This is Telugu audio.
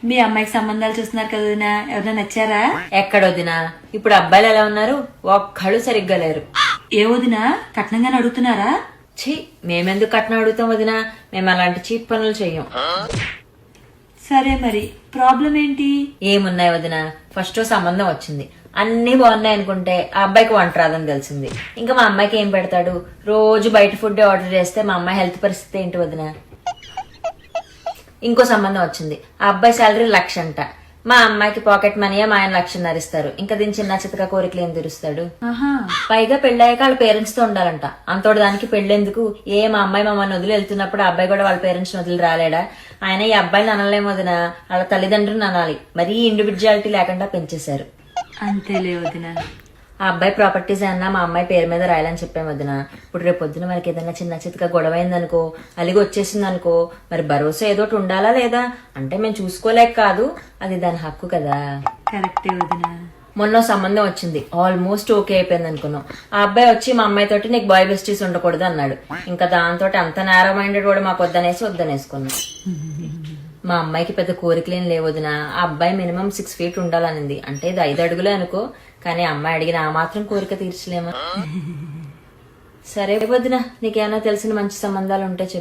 మీ అమ్మాయికి సంబంధాలు చూస్తున్నారు కదా వదినా, ఎవరైనా నచ్చారా? ఎక్కడ వదినా, ఇప్పుడు అబ్బాయిలు ఎలా ఉన్నారు, ఒక్కళ్ళు సరిగ్గా లేరు. ఏ వదినా, కట్నంగానే అడుగుతున్నారా? ఛీ, మేమెందుకు కట్నం అడుగుతాం వదినా, మేము అలాంటి చీప్ పనులు చెయ్యం. సరే మరి ప్రాబ్లం ఏంటి? ఏమున్నాయి వదినా, ఫస్ట్ సంబంధం వచ్చింది, అన్ని బాగున్నాయి అనుకుంటే ఆ అబ్బాయికి వంట రాదని తెలిసింది. ఇంకా మా అమ్మాయికి ఏం పెడతాడు, రోజు బయట ఫుడ్ ఆర్డర్ చేస్తే మా అమ్మాయి హెల్త్ పరిస్థితి ఏంటి వదినా. ఇంకో సంబంధం వచ్చింది, ఆ అబ్బాయి శాలరీ 1,00,000 అంట, మా అమ్మాయికి పాకెట్ మనీయే మా ఆయన 1,00,000 ఇస్తారు. ఇంకా దీని చిన్న చితక కోరికలు ఏం తీరుస్తాడు. పైగా పెళ్ళయ్యాక వాళ్ళ పేరెంట్స్ తో ఉండాలంట. అంతోటి దానికి పెళ్ళెందుకు, మా అమ్మాయి మమ్మల్ని వదిలి వెళ్తున్నప్పుడు ఆ అబ్బాయి కూడా వాళ్ళ పేరెంట్స్ వదిలి రాలేడా? ఆయన ఈ అబ్బాయిని అనలేము వదినా, వాళ్ళ తల్లిదండ్రులను అనాలి. మరీ ఇండివిజువాలిటీ లేకుండా పెంచేశారు. అంతేలే వదినా. ఆ అబ్బాయి ప్రాపర్టీస్ అన్నా మా అమ్మాయి పేరు మీద రాయాలని చెప్పాం వదిన. ఇప్పుడు రేపు పొద్దున మనకి ఏదైనా చిన్న చితక గొడవ అయిందనుకో, అలిగి వచ్చేసింది అనుకో, మరి భరోసా ఏదోటి ఉండాలా లేదా? అంటే మేము చూసుకోలేక కాదు, అది దాని హక్కు కదా. కరెక్టే వదినా. మొన్న సంబంధం వచ్చింది, ఆల్మోస్ట్ ఓకే అయిపోయింది అనుకున్నాం. ఆ అబ్బాయి వచ్చి మా అమ్మాయి తోటి నీకు బాయ్ బెస్టీస్ ఉండకూడదు అన్నాడు. ఇంకా దాంతో అంత నేరో మైండెడ్ కూడా మాకు వద్దనేసుకున్నాం. మా అమ్మాయికి పెద్ద కోరికలేం లేవదినా, ఆ అబ్బాయి మినిమం 6 feet ఉండాలనింది. అంటే ఇది 5 అడుగులే అనుకో, కానీ అమ్మాయి అడిగిన ఆ మాత్రం కోరిక తీర్చలేమా? సరే వదినా, నీకేమైనా తెలిసిన మంచి సంబంధాలు ఉంటే చెప్పు.